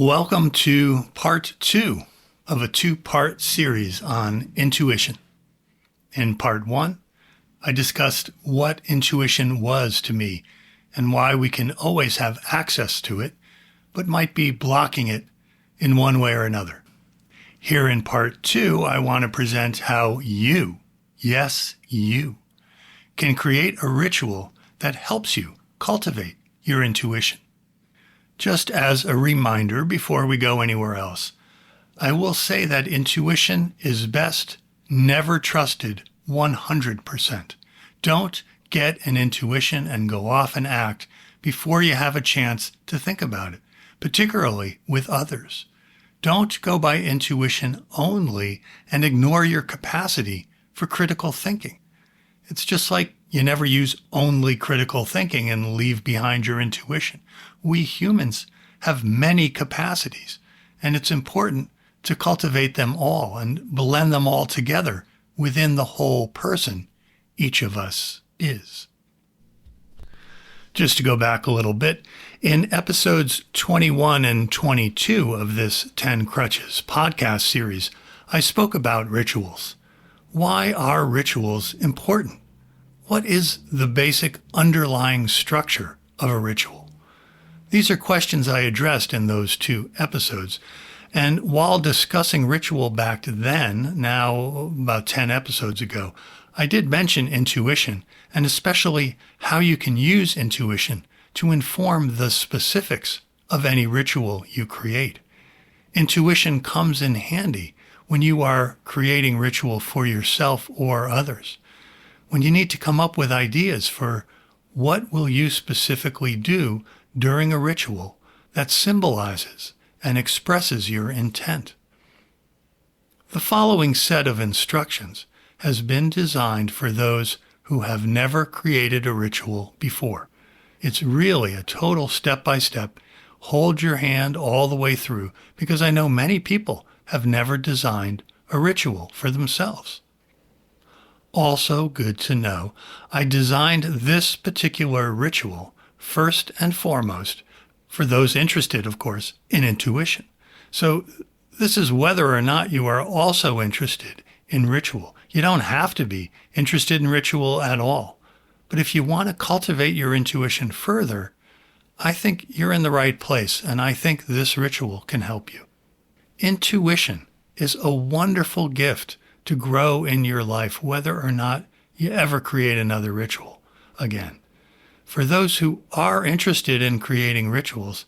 Welcome to part 2 of a 2-part series on intuition. In part 1, I discussed what intuition was to me and why we can always have access to it, but might be blocking it in one way or another. Here in part 2, I want to present how you, yes, you, can create a ritual that helps you cultivate your intuition. Just as a reminder before we go anywhere else, I will say that intuition is best never trusted 100%. Don't get an intuition and go off and act before you have a chance to think about it, particularly with others. Don't go by intuition only and ignore your capacity for critical thinking. It's just like you never use only critical thinking and leave behind your intuition. We humans have many capacities, and it's important to cultivate them all and blend them all together within the whole person each of us is. Just to go back a little bit, in episodes 21 and 22 of this 10 Crutches podcast series, I spoke about rituals. Why are rituals important? What is the basic underlying structure of a ritual? These are questions I addressed in those 2 episodes. And while discussing ritual back then, now about 10 episodes ago, I did mention intuition, and especially how you can use intuition to inform the specifics of any ritual you create. Intuition comes in handy when you are creating ritual for yourself or others. When you need to come up with ideas for what will you specifically do during a ritual that symbolizes and expresses your intent. The following set of instructions has been designed for those who have never created a ritual before. It's really a total step-by-step, hold your hand all the way through, because I know many people have never designed a ritual for themselves. Also good to know, I designed this particular ritual first and foremost for those interested, of course, in intuition. So this is whether or not you are also interested in ritual. You don't have to be interested in ritual at all. But if you want to cultivate your intuition further, I think you're in the right place, and I think this ritual can help you. Intuition is a wonderful gift to grow in your life, whether or not you ever create another ritual again. For those who are interested in creating rituals,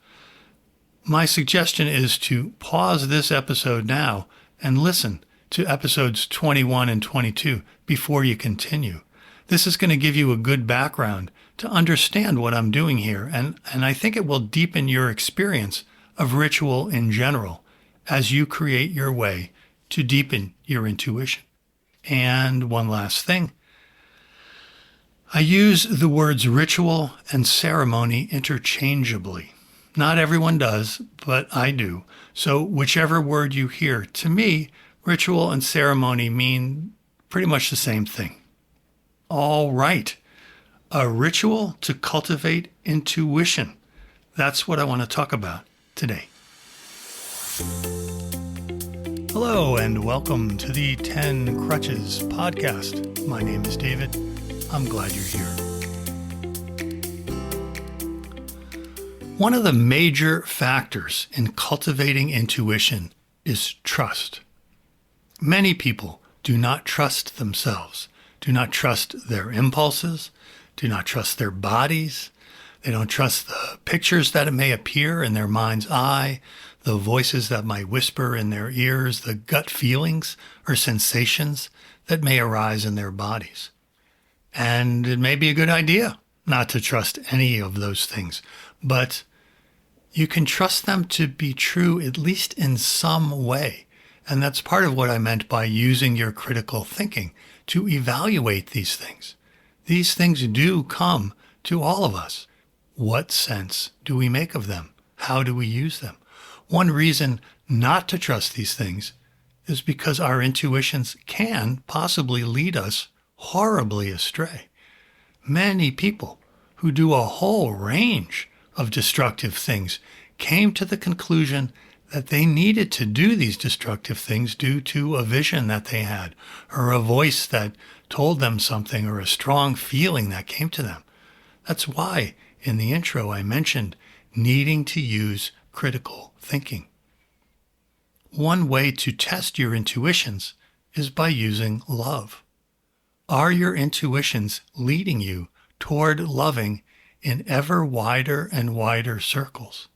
my suggestion is to pause this episode now and listen to episodes 21 and 22 before you continue. This is going to give you a good background to understand what I'm doing here, and I think it will deepen your experience of ritual in general as you create your way to deepen your intuition. And one last thing. I use the words ritual and ceremony interchangeably. Not everyone does, but I do. So whichever word you hear, to me, ritual and ceremony mean pretty much the same thing. All right. A ritual to cultivate intuition. That's what I want to talk about today. Hello and welcome to the 10 Crutches podcast. My name is David. I'm glad you're here. One of the major factors in cultivating intuition is trust. Many people do not trust themselves, do not trust their impulses, do not trust their bodies. They don't trust the pictures that may appear in their mind's eye, the voices that might whisper in their ears, the gut feelings or sensations that may arise in their bodies. And it may be a good idea not to trust any of those things, but you can trust them to be true at least in some way. And that's part of what I meant by using your critical thinking to evaluate these things. These things do come to all of us. What sense do we make of them? How do we use them? One reason not to trust these things is because our intuitions can possibly lead us horribly astray. Many people who do a whole range of destructive things came to the conclusion that they needed to do these destructive things due to a vision that they had, or a voice that told them something, or a strong feeling that came to them. That's why in the intro I mentioned needing to use critical thinking. One way to test your intuitions is by using love. Are your intuitions leading you toward loving in ever wider and wider circles?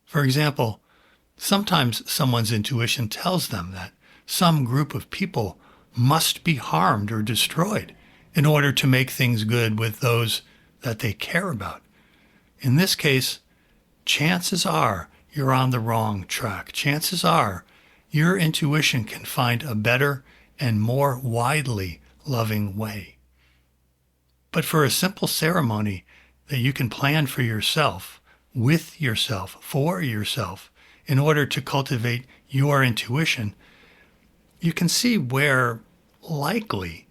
For example, sometimes someone's intuition tells them that some group of people must be harmed or destroyed in order to make things good with those that they care about. In this case, chances are you're on the wrong track. Chances are your intuition can find a better and more widely loving way. But for a simple ceremony that you can plan for yourself, with yourself, for yourself, in order to cultivate your intuition, you can see where likely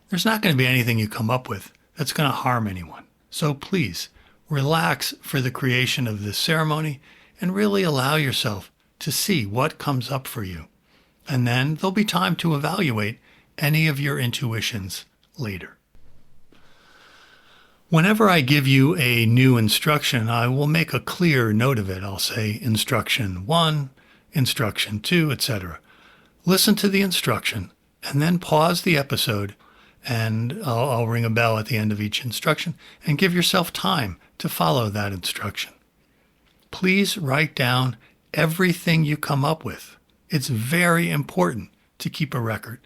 there's not going to be anything you come up with that's going to harm anyone. So please relax for the creation of this ceremony and really allow yourself to see what comes up for you. And then there'll be time to evaluate any of your intuitions later. Whenever I give you a new instruction, I will make a clear note of it. I'll say instruction 1, instruction 2, etc. Listen to the instruction and then pause the episode, and I'll ring a bell at the end of each instruction, and give yourself time to follow that instruction. Please write down everything you come up with. It's very important to keep a record.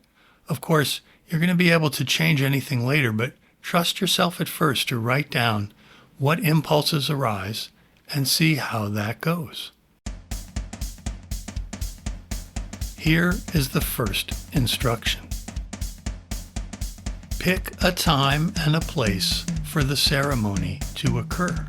Of course, you're going to be able to change anything later, but trust yourself at first to write down what impulses arise and see how that goes. Here is the first instruction. Pick a time and a place for the ceremony to occur.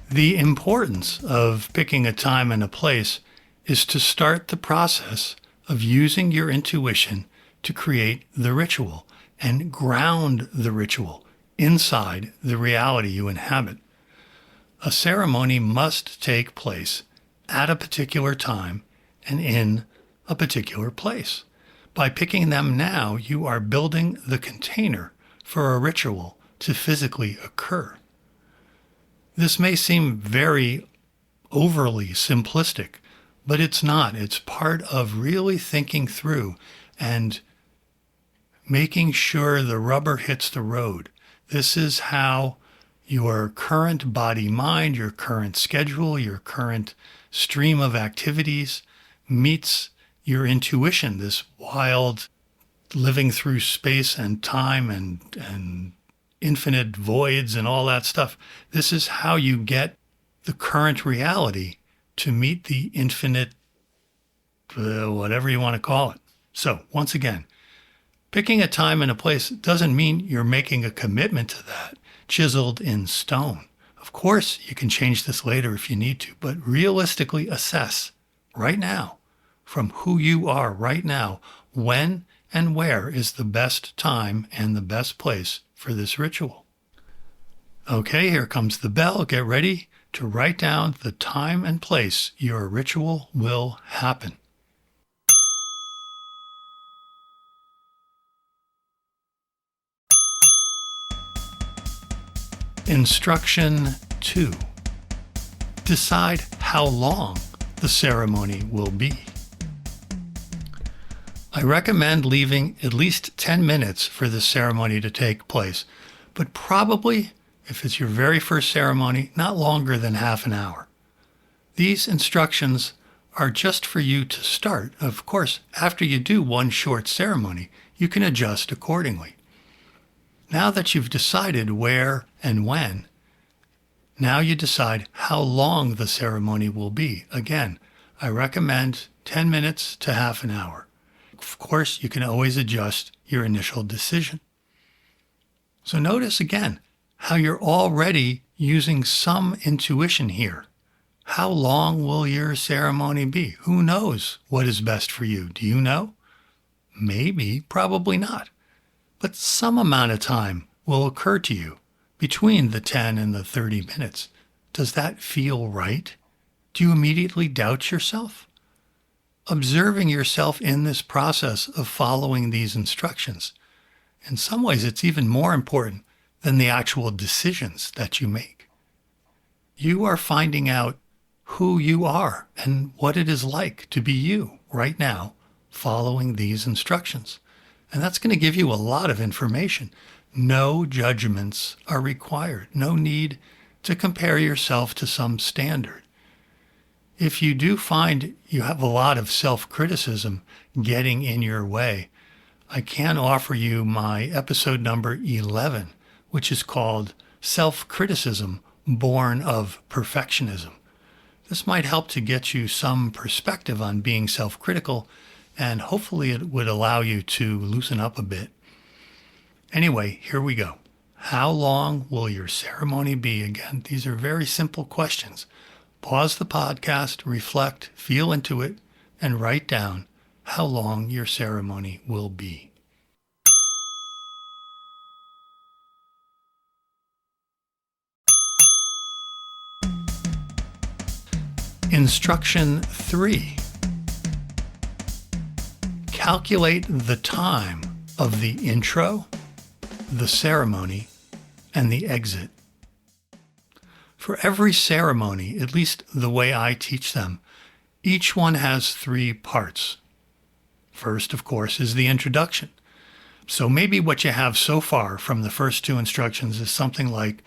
The importance of picking a time and a place is to start the process of using your intuition to create the ritual and ground the ritual inside the reality you inhabit. A ceremony must take place at a particular time and in a particular place. By picking them now, you are building the container for a ritual to physically occur. This may seem very overly simplistic, but it's not. It's part of really thinking through and making sure the rubber hits the road. This is how your current body-mind, your current schedule, your current stream of activities meets your intuition, this wild living through space and time and infinite voids and all that stuff. This is how you get the current reality to meet the infinite, whatever you want to call it. So once again, picking a time and a place doesn't mean you're making a commitment to that, chiseled in stone. Of course, you can change this later if you need to, but realistically assess right now, from who you are right now, when and where is the best time and the best place for this ritual. Okay, here comes the bell. Get ready to write down the time and place your ritual will happen. Instruction 2. Decide how long the ceremony will be. I recommend leaving at least 10 minutes for the ceremony to take place, but probably, if it's your very first ceremony, not longer than half an hour. These instructions are just for you to start. Of course, after you do one short ceremony, you can adjust accordingly. Now that you've decided where and when, now you decide how long the ceremony will be. Again, I recommend 10 minutes to half an hour. Of course, you can always adjust your initial decision. So notice again how you're already using some intuition here. How long will your ceremony be? Who knows what is best for you? Do you know? Maybe, probably not. But some amount of time will occur to you between the 10 and the 30 minutes. Does that feel right? Do you immediately doubt yourself? Observing yourself in this process of following these instructions, in some ways it's even more important than the actual decisions that you make. You are finding out who you are and what it is like to be you right now, following these instructions. And that's going to give you a lot of information. No judgments are required. No need to compare yourself to some standard. If you do find you have a lot of self-criticism getting in your way, I can offer you my episode number 11, which is called Self-Criticism Born of Perfectionism. This might help to get you some perspective on being self-critical, and hopefully it would allow you to loosen up a bit. Anyway, here we go. How long will your ceremony be? Again, these are very simple questions. Pause the podcast, reflect, feel into it, and write down how long your ceremony will be. Instruction 3. Calculate the time of the intro, the ceremony, and the exit. For every ceremony, at least the way I teach them, each one has 3 parts. First, of course, is the introduction. So maybe what you have so far from the first 2 instructions is something like,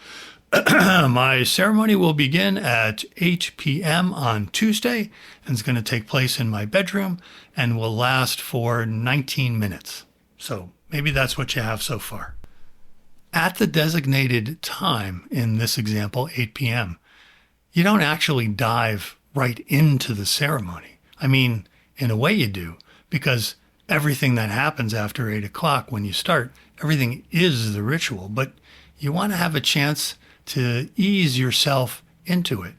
my ceremony will begin at 8 p.m. on Tuesday, and it's going to take place in my bedroom and will last for 19 minutes. So maybe that's what you have so far. At the designated time, in this example, 8 p.m., you don't actually dive right into the ceremony. I mean, in a way you do, because everything that happens after 8 o'clock when you start, everything is the ritual, but you want to have a chance to ease yourself into it.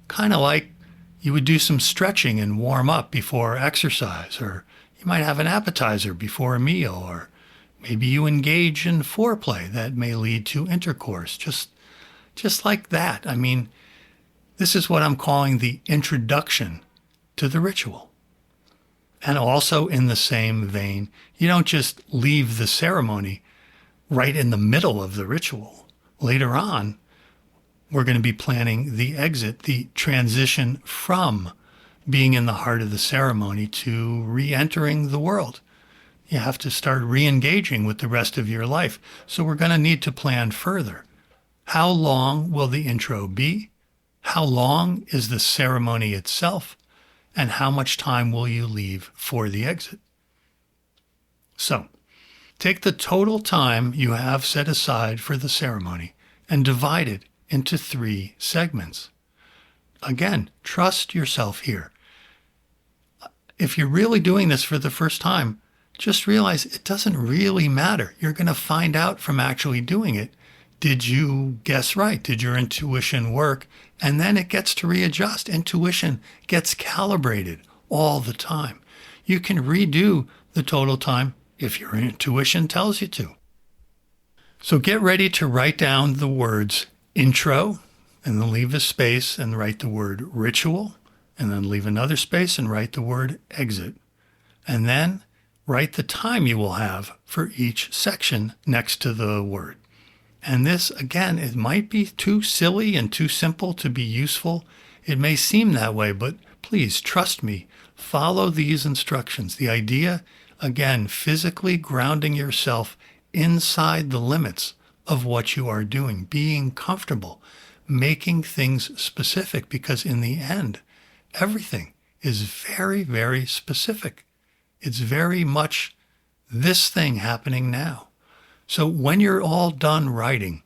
Kind of like you would do some stretching and warm up before exercise, or you might have an appetizer before a meal, or maybe you engage in foreplay that may lead to intercourse, just like that. I mean, this is what I'm calling the introduction to the ritual. And also in the same vein, you don't just leave the ceremony right in the middle of the ritual. Later on, we're going to be planning the exit, the transition from being in the heart of the ceremony to re-entering the world. You have to start re-engaging with the rest of your life. So we're going to need to plan further. How long will the intro be? How long is the ceremony itself? And how much time will you leave for the exit? So, take the total time you have set aside for the ceremony and divide it into 3 segments. Again, trust yourself here. If you're really doing this for the first time, just realize it doesn't really matter. You're going to find out from actually doing it. Did you guess right? Did your intuition work? And then it gets to readjust. Intuition gets calibrated all the time. You can redo the total time if your intuition tells you to. So get ready to write down the words intro, and then leave a space and write the word ritual, and then leave another space and write the word exit. And then write the time you will have for each section next to the word. And this, again, it might be too silly and too simple to be useful. It may seem that way, but please trust me. Follow these instructions. The idea, again, physically grounding yourself inside the limits of what you are doing, being comfortable, making things specific, because in the end, everything is very, very specific. It's very much this thing happening now. So when you're all done writing,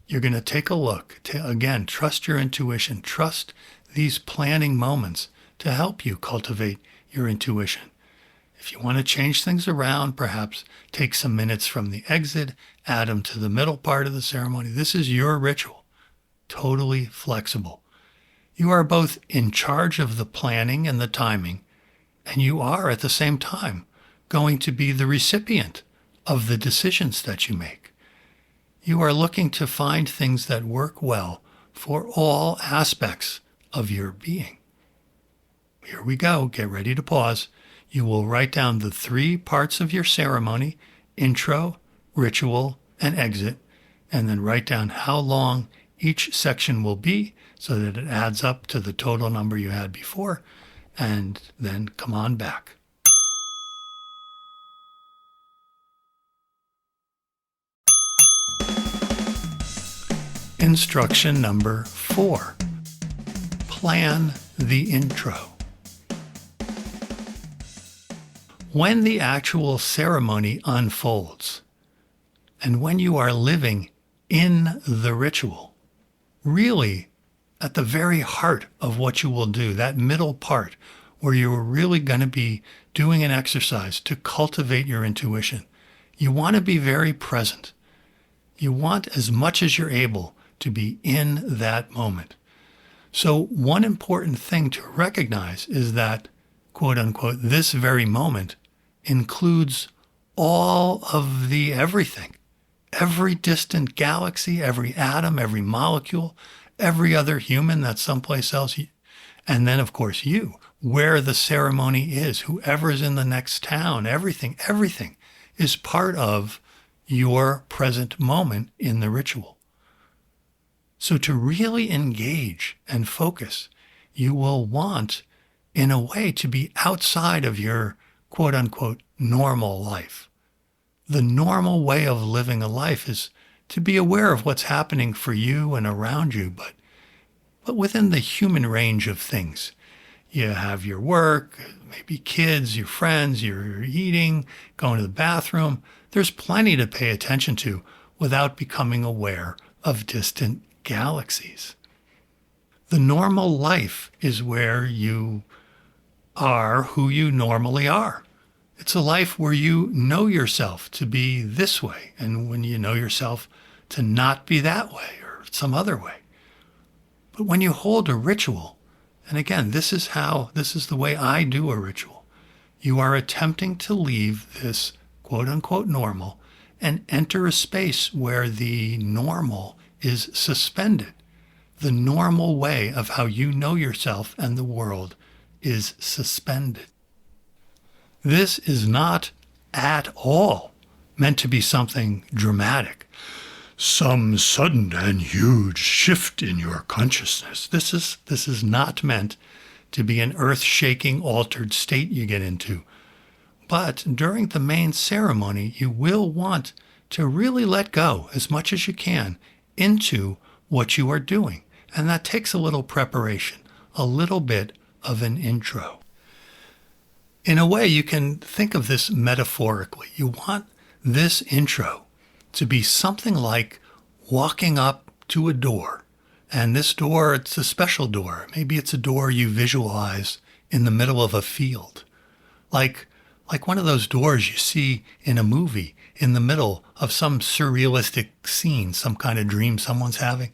you're going to take a look. Again, trust your intuition. Trust these planning moments to help you cultivate your intuition. If you want to change things around, perhaps take some minutes from the exit, add them to the middle part of the ceremony. This is your ritual. Totally flexible. You are both in charge of the planning and the timing, and you are at the same time going to be the recipient of the decisions that you make. You are looking to find things that work well for all aspects of your being. Here we go. Get ready to pause. You will write down the 3 parts of your ceremony: intro, ritual, and exit, and then write down how long each section will be so that it adds up to the total number you had before, and then come on back. Instruction number 4. Plan the intro. When the actual ceremony unfolds, and when you are living in the ritual, really at the very heart of what you will do, that middle part where you're really going to be doing an exercise to cultivate your intuition, you want to be very present. You want, as much as you're able, to be in that moment. So one important thing to recognize is that, quote unquote, this very moment includes all of the everything, every distant galaxy, every atom, every molecule, every other human that's someplace else. And then, of course, you, where the ceremony is, whoever's in the next town, everything is part of your present moment in the ritual. So to really engage and focus, you will want, in a way, to be outside of your quote-unquote normal life. The normal way of living a life is to be aware of what's happening for you and around you, but within the human range of things. You have your work, maybe kids, your friends, you're eating, going to the bathroom. There's plenty to pay attention to without becoming aware of distant galaxies. The normal life is where you are who you normally are. It's a life where you know yourself to be this way, and when you know yourself to not be that way or some other way. But when you hold a ritual, and again, this is the way I do a ritual, you are attempting to leave this quote-unquote normal and enter a space where the normal is suspended. The normal way of how you know yourself and the world is suspended. This is not at all meant to be something dramatic, some sudden and huge shift in your consciousness. This is not meant to be an earth-shaking, altered state you get into. But during the main ceremony, you will want to really let go as much as you can into what you are doing. And that takes a little preparation, a little bit of an intro. In a way, you can think of this metaphorically. You want this intro to be something like walking up to a door. And this door, it's a special door. Maybe it's a door you visualize in the middle of a field. Like one of those doors you see in a movie in the middle of some surrealistic scene, some kind of dream someone's having.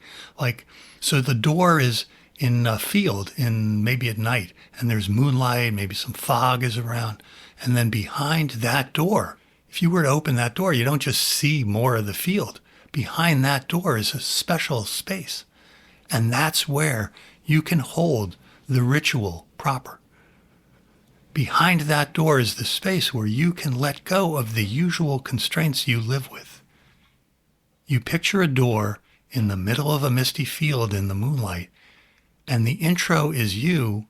So the door is in a field maybe at night, and there's moonlight, maybe some fog is around. And then behind that door, if you were to open that door, you don't just see more of the field. Behind that door is a special space. And that's where you can hold the ritual proper. Behind that door is the space where you can let go of the usual constraints you live with. You picture a door in the middle of a misty field in the moonlight, and the intro is you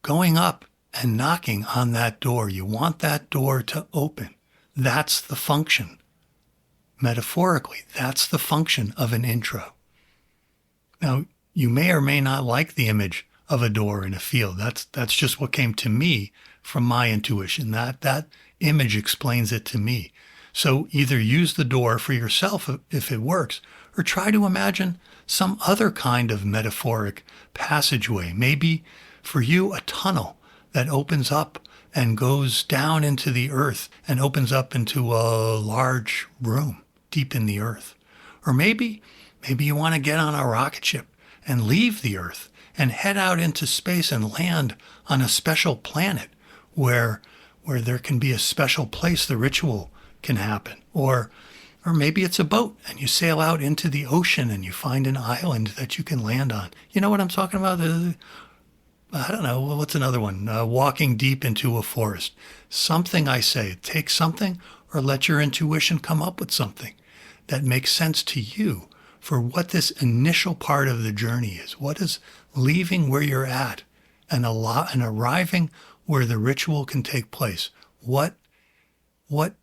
going up and knocking on that door. You want that door to open. That's the function. Metaphorically, that's the function of an intro. Now, you may or may not like the image of a door in a field. That's just what came to me from my intuition. That image explains it to me. So either use the door for yourself if it works, or try to imagine some other kind of metaphoric passageway. Maybe for you, a tunnel that opens up and goes down into the earth and opens up into a large room deep in the earth. Or maybe you want to get on a rocket ship and leave the earth and head out into space and land on a special planet where there can be a special place the ritual can happen. Or Or maybe it's a boat and you sail out into the ocean and you find an island that you can land on. You know what I'm talking about? I don't know. What's another one? Walking deep into a forest. Something, I say, take something or let your intuition come up with something that makes sense to you for what this initial part of the journey is. What is leaving where you're at and arriving where the ritual can take place? What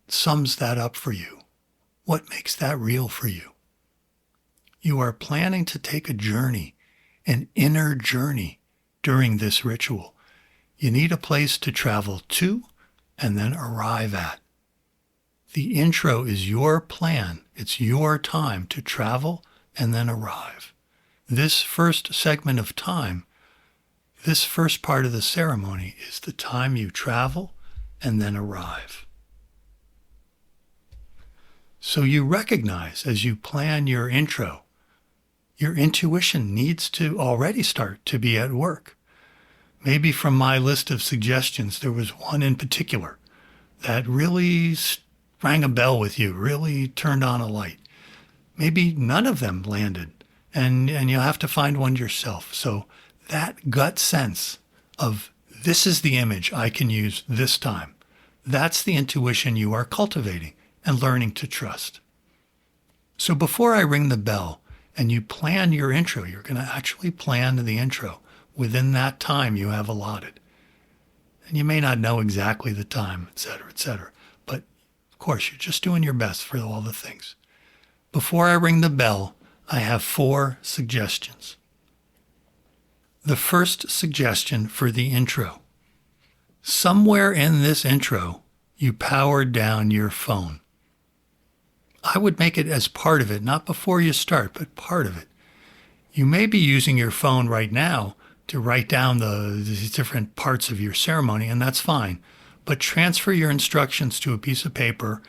sums that up for you? What makes that real for you? You are planning to take a journey, an inner journey during this ritual. You need a place to travel to and then arrive at. The intro is your plan. It's your time to travel and then arrive. This first segment of time, this first part of the ceremony is the time you travel and then arrive. So you recognize as you plan your intro, your intuition needs to already start to be at work. Maybe from my list of suggestions, there was one in particular that really rang a bell with you, really turned on a light. Maybe none of them landed, and you'll have to find one yourself. So that gut sense of this is the image I can use this time, that's the intuition you are cultivating and learning to trust. So before I ring the bell and you plan your intro, you're going to actually plan the intro within that time you have allotted. And you may not know exactly the time, et cetera, but of course you're just doing your best for all the things. Before I ring the bell, I have 4 suggestions. The first suggestion for the intro. Somewhere in this intro, you powered down your phone. I would make it as part of it, not before you start, but part of it. You may be using your phone right now to write down the different parts of your ceremony, and that's fine. But transfer your instructions to a piece of paper,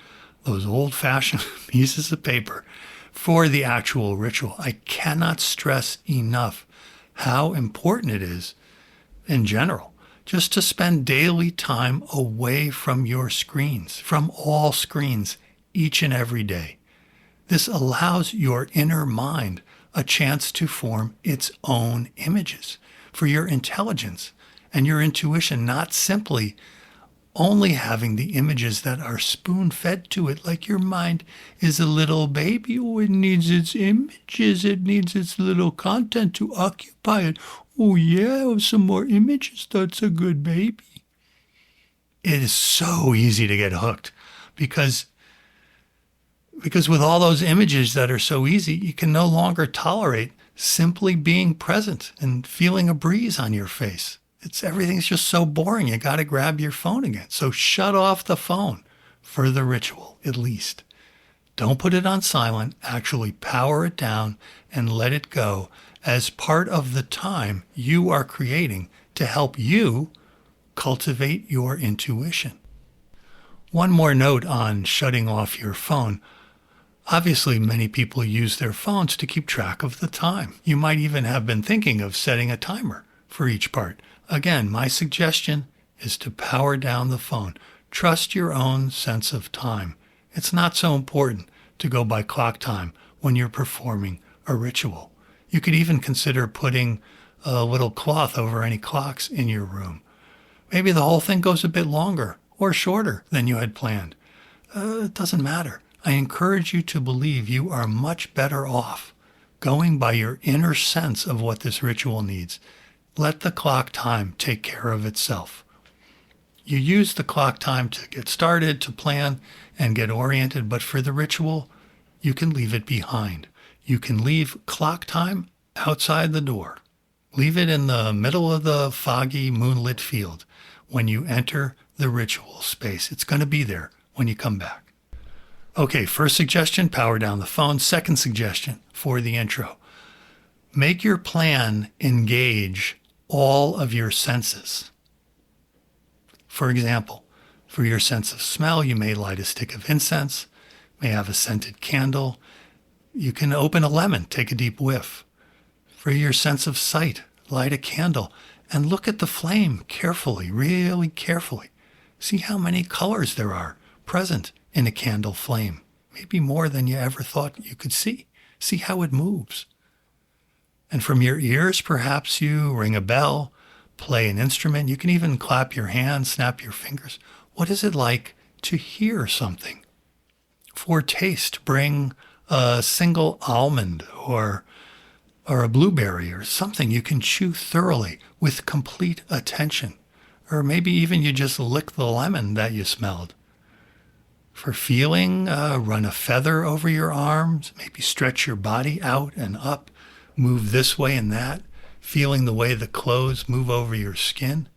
those old-fashioned pieces of paper, for the actual ritual. I cannot stress enough how important it is, in general, just to spend daily time away from your screens, from all screens, each and every day. This allows your inner mind a chance to form its own images for your intelligence and your intuition, not simply only having the images that are spoon-fed to it, like your mind is a little baby. Oh, it needs its images. It needs its little content to occupy it. Oh, yeah, some more images. That's a good baby. It is so easy to get hooked because with all those images that are so easy, you can no longer tolerate simply being present and feeling a breeze on your face. Everything's just so boring. You got to grab your phone again. So shut off the phone for the ritual, at least. Don't put it on silent. Actually power it down and let it go as part of the time you are creating to help you cultivate your intuition. One more note on shutting off your phone. Obviously, many people use their phones to keep track of the time. You might even have been thinking of setting a timer for each part. Again, my suggestion is to power down the phone. Trust your own sense of time. It's not so important to go by clock time when you're performing a ritual. You could even consider putting a little cloth over any clocks in your room. Maybe the whole thing goes a bit longer or shorter than you had planned. It doesn't matter. I encourage you to believe you are much better off going by your inner sense of what this ritual needs. Let the clock time take care of itself. You use the clock time to get started, to plan, and get oriented, but for the ritual, you can leave it behind. You can leave clock time outside the door. Leave it in the middle of the foggy, moonlit field when you enter the ritual space. It's going to be there when you come back. Okay, first suggestion, power down the phone. Second suggestion for the intro. Make your plan engage all of your senses. For example, for your sense of smell, you may light a stick of incense, may have a scented candle. You can open a lemon, take a deep whiff. For your sense of sight, light a candle and look at the flame carefully, really carefully. See how many colors there are present in a candle flame. maybe more than you ever thought you could see. See how it moves. And from your ears, perhaps you ring a bell, play an instrument. You can even clap your hands, snap your fingers. What is it like to hear something? For taste, bring a single almond or a blueberry or something you can chew thoroughly with complete attention. Or maybe even you just lick the lemon that you smelled. For feeling, run a feather over your arms, maybe stretch your body out and up, move this way and that, feeling the way the clothes move over your skin.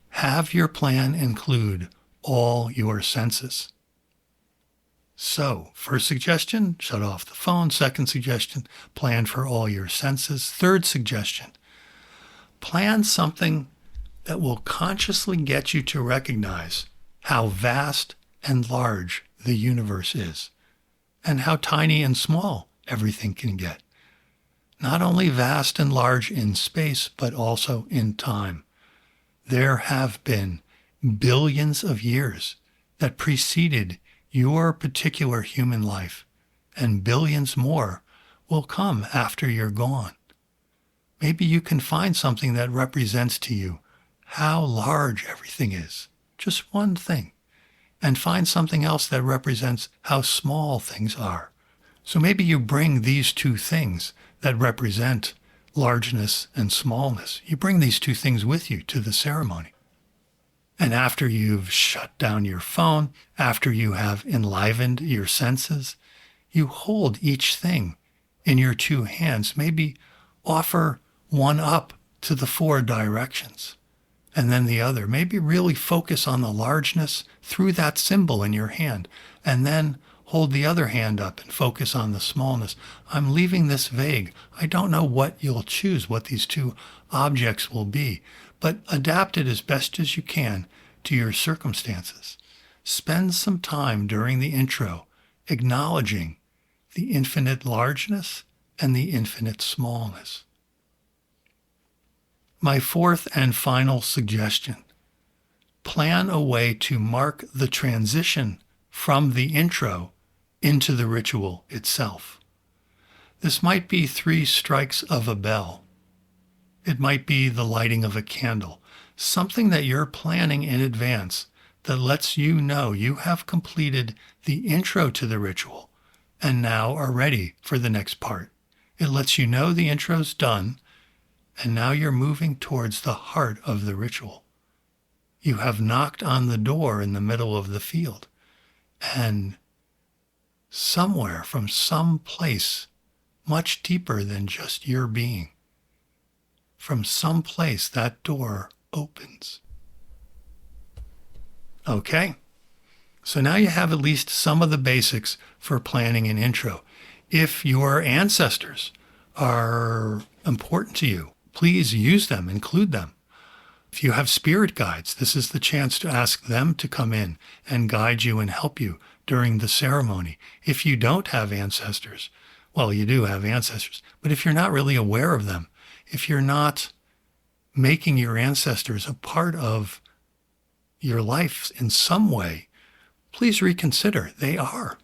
Have your plan include all your senses. So, first suggestion, shut off the phone. Second suggestion, plan for all your senses. Third suggestion, plan something that will consciously get you to recognize how vast and large the universe is, and how tiny and small everything can get. Not only vast and large in space, but also in time. There have been billions of years that preceded your particular human life, and billions more will come after you're gone. Maybe you can find something that represents to you how large everything is, just one thing, and find something else that represents how small things are. So maybe you bring these two things that represent largeness and smallness. You bring these two things with you to the ceremony. And after you've shut down your phone, after you have enlivened your senses, you hold each thing in your two hands. Maybe offer one up to the four directions, and then the other. Maybe really focus on the largeness through that symbol in your hand, and then hold the other hand up and focus on the smallness. I'm leaving this vague. I don't know what you'll choose, what these two objects will be, but adapt it as best as you can to your circumstances. Spend some time during the intro acknowledging the infinite largeness and the infinite smallness. My fourth and final suggestion, plan a way to mark the transition from the intro into the ritual itself. This might be 3 strikes of a bell. It might be the lighting of a candle, something that you're planning in advance that lets you know you have completed the intro to the ritual and now are ready for the next part. It lets you know the intro's done, and now you're moving towards the heart of the ritual. You have knocked on the door in the middle of the field, and somewhere from some place much deeper than just your being, from some place that door opens. Okay? So now you have at least some of the basics for planning an intro. If your ancestors are important to you, please use them, include them. If you have spirit guides, this is the chance to ask them to come in and guide you and help you during the ceremony. If you don't have ancestors, well, you do have ancestors, but if you're not really aware of them, if you're not making your ancestors a part of your life in some way, please reconsider. They are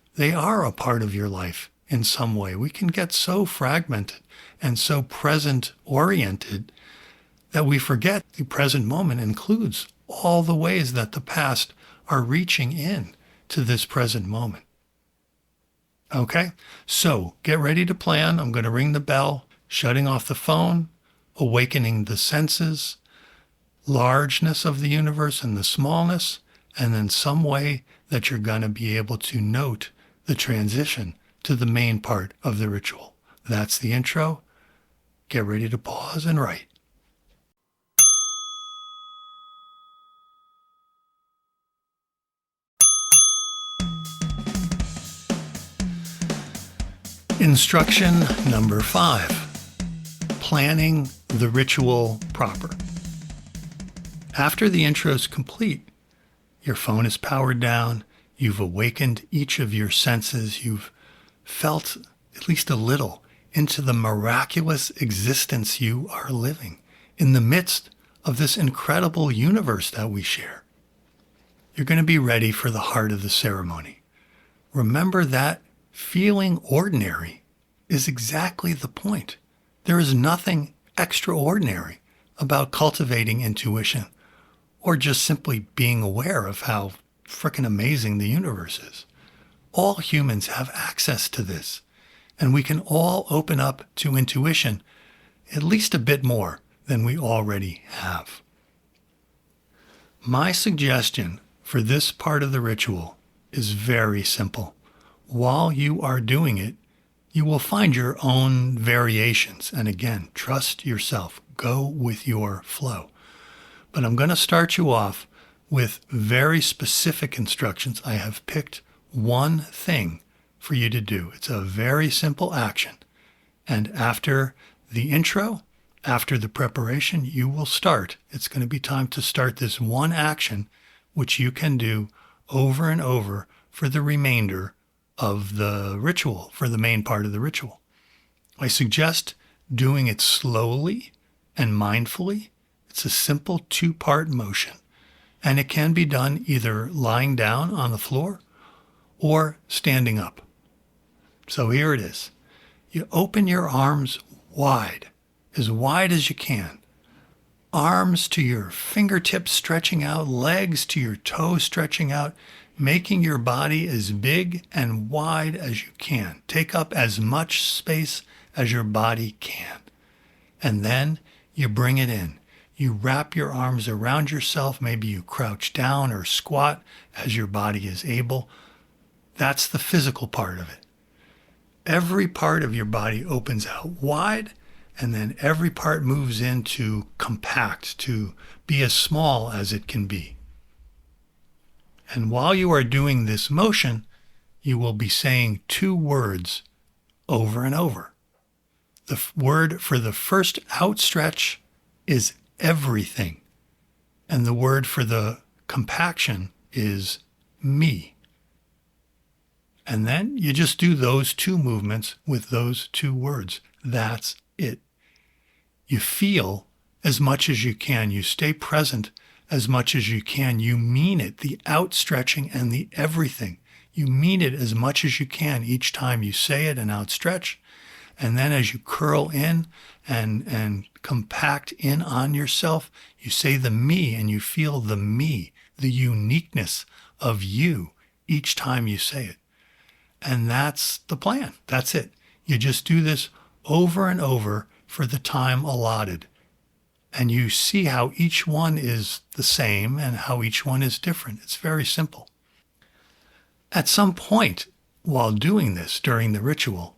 a part of your life in some way. We can get so fragmented and so present-oriented that we forget the present moment includes all the ways that the past are reaching in to this present moment. Okay? So get ready to plan. I'm going to ring the bell, shutting off the phone, awakening the senses, largeness of the universe and the smallness, and then some way that you're going to be able to note the transition to the main part of the ritual. That's the intro. Get ready to pause and write. Instruction number 5, planning the ritual proper. After the intro is complete, your phone is powered down, you've awakened each of your senses, you've felt at least a little into the miraculous existence you are living in the midst of this incredible universe that we share. You're going to be ready for the heart of the ceremony. remember that feeling ordinary is exactly the point. There is nothing extraordinary about cultivating intuition or just simply being aware of how frickin' amazing the universe is. All humans have access to this, and we can all open up to intuition at least a bit more than we already have. My suggestion for this part of the ritual is very simple. While you are doing it, you will find your own variations. And again, trust yourself. Go with your flow. But I'm going to start you off with very specific instructions. I have picked one thing for you to do. It's a very simple action. And after the intro, after the preparation, you will start. It's going to be time to start this one action, which you can do over and over for the remainder of the ritual, for the main part of the ritual. I suggest doing it slowly and mindfully. It's a simple 2-part motion, and it can be done either lying down on the floor or standing up. So here it is. You open your arms wide as you can. Arms to your fingertips stretching out, legs to your toes stretching out, making your body as big and wide as you can. Take up as much space as your body can. And then you bring it in. You wrap your arms around yourself. Maybe you crouch down or squat as your body is able. That's the physical part of it. Every part of your body opens out wide, and then every part moves into compact, to be as small as it can be. And while you are doing this motion, you will be saying 2 words over and over. The word for the first outstretch is everything. And the word for the compaction is me. And then you just do those 2 movements with those 2 words. That's it. You feel as much as you can. You stay present as much as you can. You mean it, the outstretching and the everything. You mean it as much as you can each time you say it and outstretch. And then as you curl in and compact in on yourself, you say the me and you feel the me, the uniqueness of you each time you say it. And that's the plan. That's it. You just do this over and over for the time allotted. And you see how each one is the same and how each one is different. It's very simple. At some point while doing this during the ritual,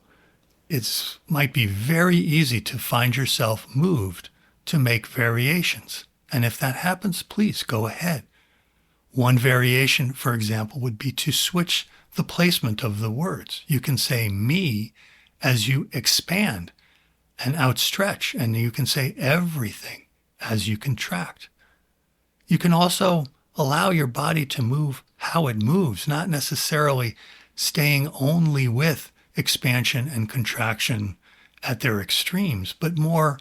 it might be very easy to find yourself moved to make variations. And if that happens, please go ahead. One variation, for example, would be to switch the placement of the words. You can say me as you expand and outstretch, and you can say everything as you contract. You can also allow your body to move how it moves, not necessarily staying only with expansion and contraction at their extremes, but more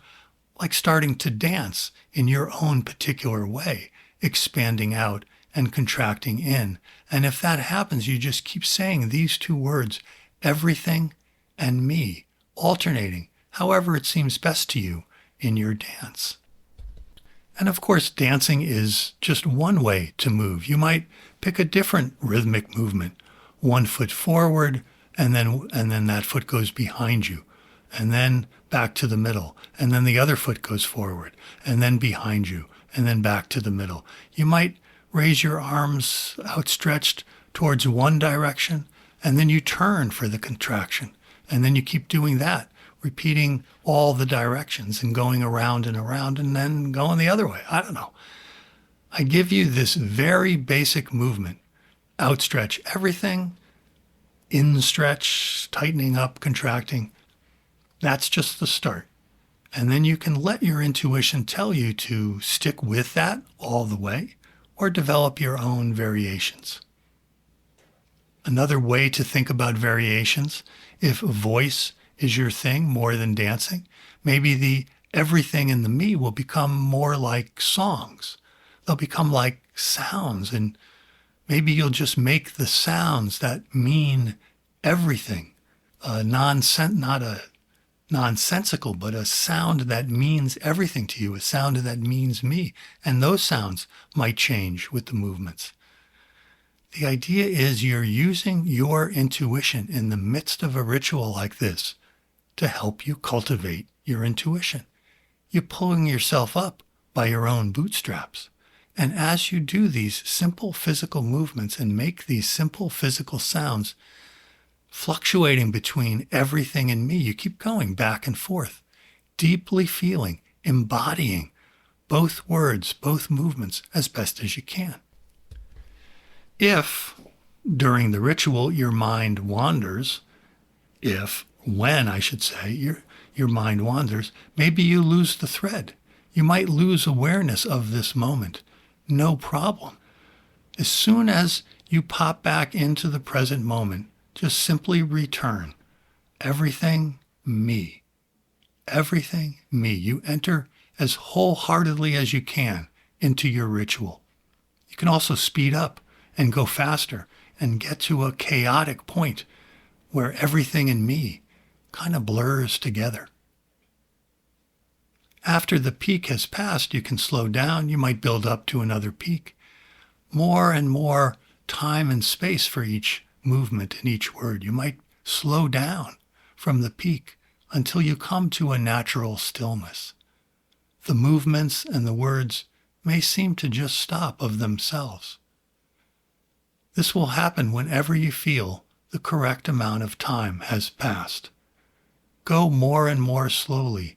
like starting to dance in your own particular way, expanding out and contracting in. And if that happens, you just keep saying these 2 words, everything and me, alternating, however it seems best to you in your dance. And of course, dancing is just one way to move. You might pick a different rhythmic movement, 1 foot forward, and then that foot goes behind you, and then back to the middle, and then the other foot goes forward, and then behind you, and then back to the middle. You might raise your arms outstretched towards one direction, and then you turn for the contraction, and then you keep doing that, repeating all the directions and going around and then going the other way. I don't know. I give you this very basic movement. Outstretch everything, in-stretch, tightening up, contracting. That's just the start. And then you can let your intuition tell you to stick with that all the way or develop your own variations. Another way to think about variations, if voice is your thing more than dancing, maybe the everything and the me will become more like songs. They'll become like sounds, and Maybe you'll just make the sounds that mean everything. Not a nonsensical, but a sound that means everything to you, a sound that means me. And those sounds might change with the movements. The idea is you're using your intuition in the midst of a ritual like this to help you cultivate your intuition. You're pulling yourself up by your own bootstraps. And as you do these simple physical movements and make these simple physical sounds, fluctuating between everything and me, you keep going back and forth, deeply feeling, embodying both words, both movements as best as you can. If, during the ritual, your mind wanders, when I should say, your mind wanders, maybe you lose the thread. You might lose awareness of this moment. No problem. As soon as you pop back into the present moment, just simply return. Everything me. Everything me. You enter as wholeheartedly as you can into your ritual. You can also speed up and go faster and get to a chaotic point where everything in me kind of blurs together. After the peak has passed, you can slow down. You might build up to another peak. More and more time and space for each movement and each word. You might slow down from the peak until you come to a natural stillness. The movements and the words may seem to just stop of themselves. This will happen whenever you feel the correct amount of time has passed. Go more and more slowly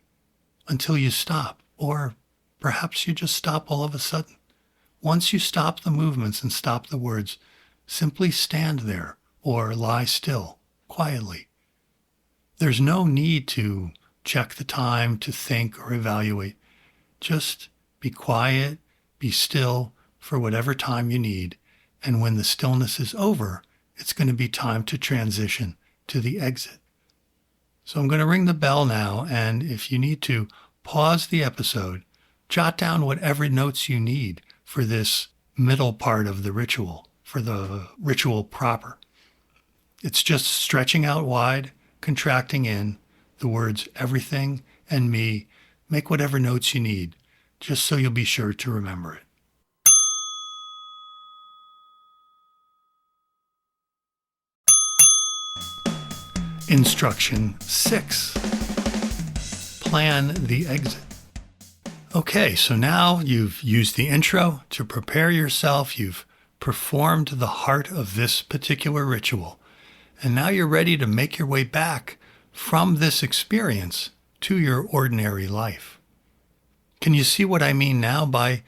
until you stop, or perhaps you just stop all of a sudden. Once you stop the movements and stop the words, simply stand there or lie still, quietly. There's no need to check the time, to think or evaluate. Just be quiet, be still for whatever time you need, and when the stillness is over, it's going to be time to transition to the exit. So I'm going to ring the bell now, and if you need to, pause the episode, jot down whatever notes you need for this middle part of the ritual, for the ritual proper. It's just stretching out wide, contracting in, the words everything and me. Make whatever notes you need, just so you'll be sure to remember it. Instruction 6. Plan the exit. Okay, so now you've used the intro to prepare yourself. You've performed the heart of this particular ritual. And now you're ready to make your way back from this experience to your ordinary life. Can you see what I mean now by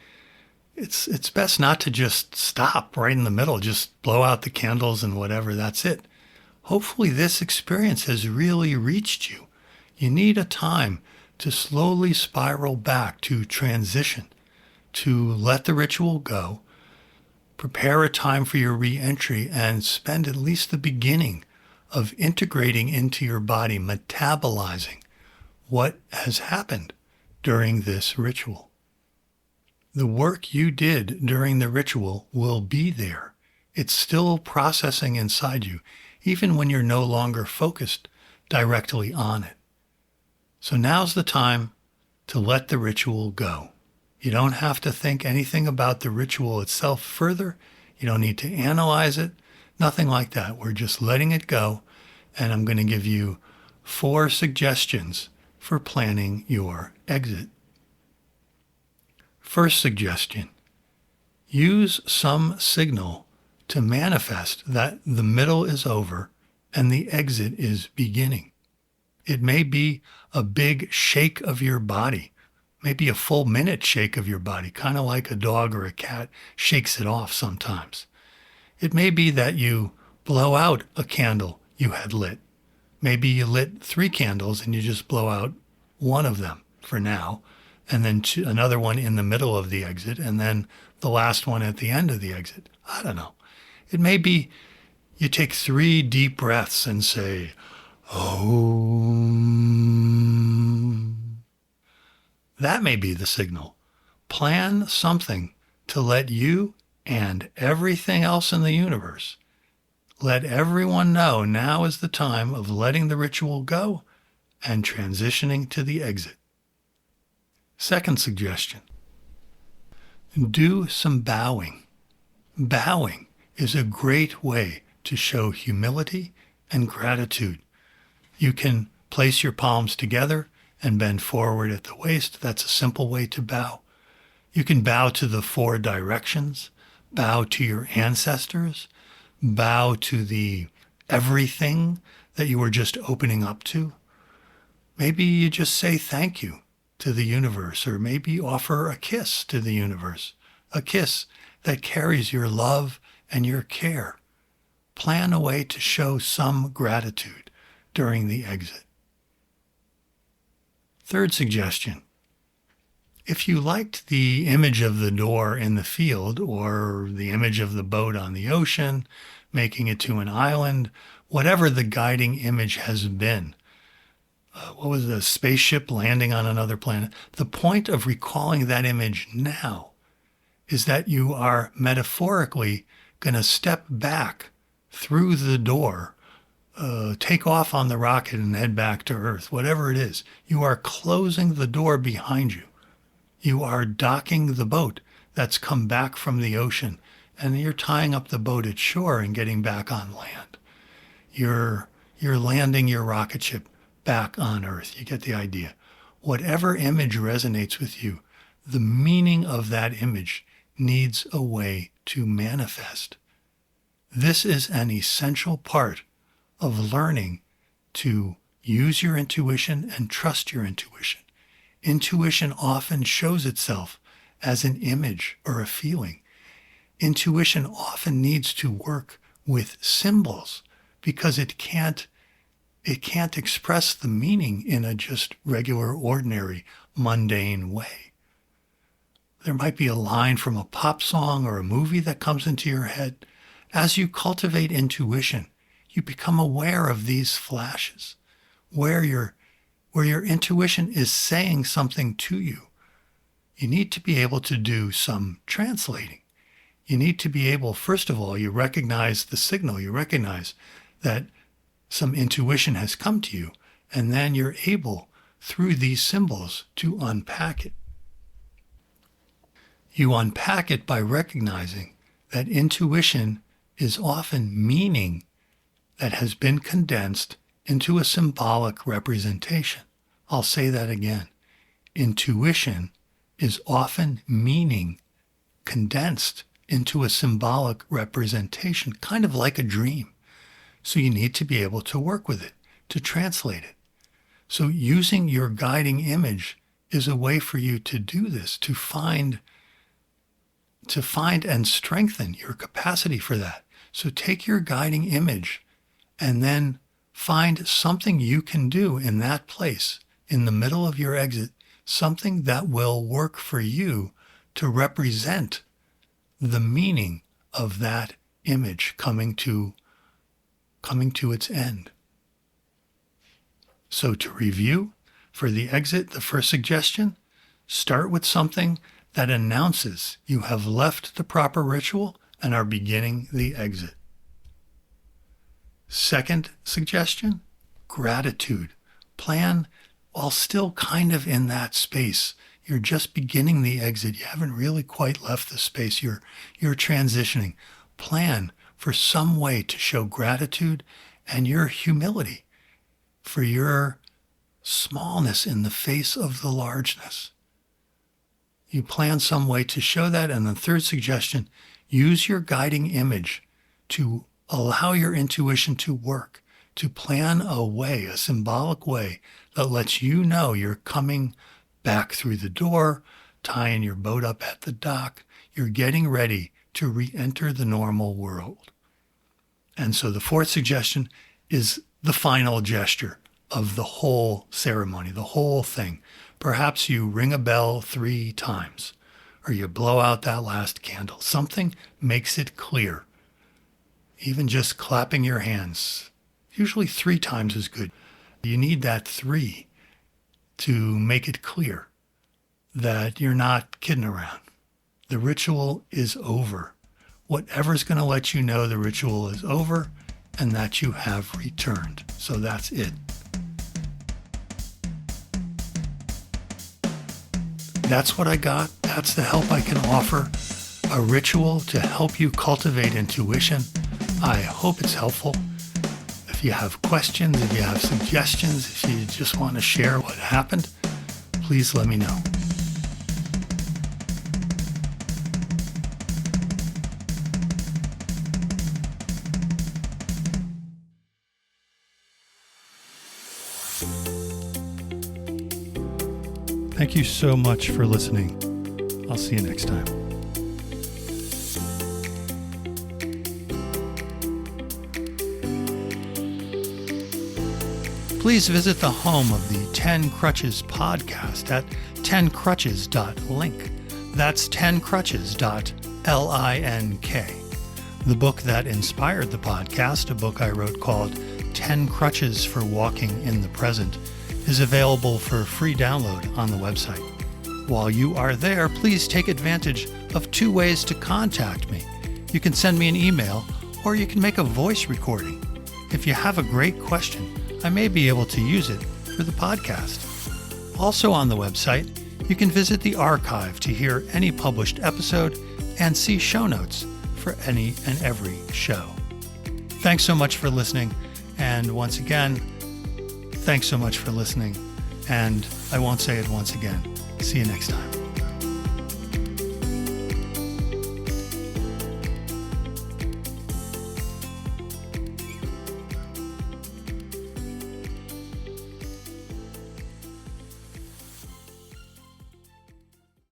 it's best not to just stop right in the middle, just blow out the candles and whatever, that's it. Hopefully this experience has really reached you. You need a time to slowly spiral back, to transition, to let the ritual go, prepare a time for your re-entry, and spend at least the beginning of integrating into your body, metabolizing what has happened during this ritual. The work you did during the ritual will be there. It's still processing inside you, even when you're no longer focused directly on it. So now's the time to let the ritual go. You don't have to think anything about the ritual itself further. You don't need to analyze it, nothing like that. We're just letting it go, and I'm going to give you 4 suggestions for planning your exit. First suggestion, use some signal to manifest that the middle is over and the exit is beginning. It may be a big shake of your body, maybe a full minute shake of your body, kind of like a dog or a cat shakes it off sometimes. It may be that you blow out a candle you had lit. Maybe you lit 3 candles and you just blow out one of them for now, and then another one in the middle of the exit, and then the last one at the end of the exit. I don't know. It may be you take 3 deep breaths and say, Om. That may be the signal. Plan something to let you and everything else in the universe, let everyone know now is the time of letting the ritual go and transitioning to the exit. Second suggestion, do some bowing. Bowing is a great way to show humility and gratitude. You can place your palms together and bend forward at the waist. That's a simple way to bow. You can bow to the 4 directions, bow to your ancestors, bow to the everything that you were just opening up to. Maybe you just say thank you to the universe, or maybe offer a kiss to the universe, a kiss that carries your love and your care. Plan a way to show some gratitude during the exit. Third suggestion, if you liked the image of the door in the field or the image of the boat on the ocean, making it to an island, whatever the guiding image has been, what was the spaceship landing on another planet? The point of recalling that image now is that you are metaphorically going to step back through the door, take off on the rocket and head back to Earth, whatever it is. You are closing the door behind you. You are docking the boat that's come back from the ocean, and you're tying up the boat at shore and getting back on land. You're landing your rocket ship back on Earth. You get the idea. Whatever image resonates with you, the meaning of that image needs a way to manifest. This is an essential part of learning to use your intuition and trust your intuition. Intuition often shows itself as an image or a feeling. Intuition often needs to work with symbols because it can't express the meaning in a just regular, ordinary, mundane way. There might be a line from a pop song or a movie that comes into your head. As you cultivate intuition, you become aware of these flashes where your intuition is saying something to you. You need to be able to do some translating. You need to be able, first of all, you recognize the signal. You recognize that some intuition has come to you, and then you're able, through these symbols, to unpack it. You unpack it by recognizing that intuition is often meaning that has been condensed into a symbolic representation. I'll say that again. Intuition is often meaning condensed into a symbolic representation, kind of like a dream. So you need to be able to work with it, to translate it. So using your guiding image is a way for you to do this, to find and strengthen your capacity for that. So take your guiding image and then find something you can do in that place, in the middle of your exit, something that will work for you to represent the meaning of that image coming to its end. So to review, for the exit, the first suggestion, start with something that announces you have left the proper ritual and are beginning the exit. Second suggestion, gratitude. Plan while still kind of in that space. You're just beginning the exit. You haven't really quite left the space. You're transitioning. Plan for some way to show gratitude and your humility for your smallness in the face of the largeness. You plan some way to show that. And the third suggestion, use your guiding image to allow your intuition to work, to plan a way, a symbolic way that lets you know you're coming back through the door, tying your boat up at the dock. You're getting ready to re-enter the normal world. And so the fourth suggestion is the final gesture of the whole ceremony, the whole thing. Perhaps you ring a bell 3 times, or you blow out that last candle. Something makes it clear. Even just clapping your hands, usually 3 times is good. You need that 3 to make it clear that you're not kidding around. The ritual is over. whatever's going to let you know the ritual is over and that you have returned. So that's it. That's what I got. That's the help I can offer. A ritual to help you cultivate intuition. I hope it's helpful. If you have questions, if you have suggestions, if you just want to share what happened, please let me know. Thank you so much for listening. I'll see you next time. Please visit the home of the 10 Crutches podcast at 10crutches.link. That's 10crutches.link. The book that inspired the podcast, a book I wrote called 10 Crutches for Walking in the Present, is available for free download on the website. While you are there, please take advantage of 2 ways to contact me. You can send me an email, or you can make a voice recording. If you have a great question, I may be able to use it for the podcast. Also on the website, you can visit the archive to hear any published episode and see show notes for any and every show. Thanks so much for listening, and once again, thanks so much for listening, and I won't say it once again. See you next time.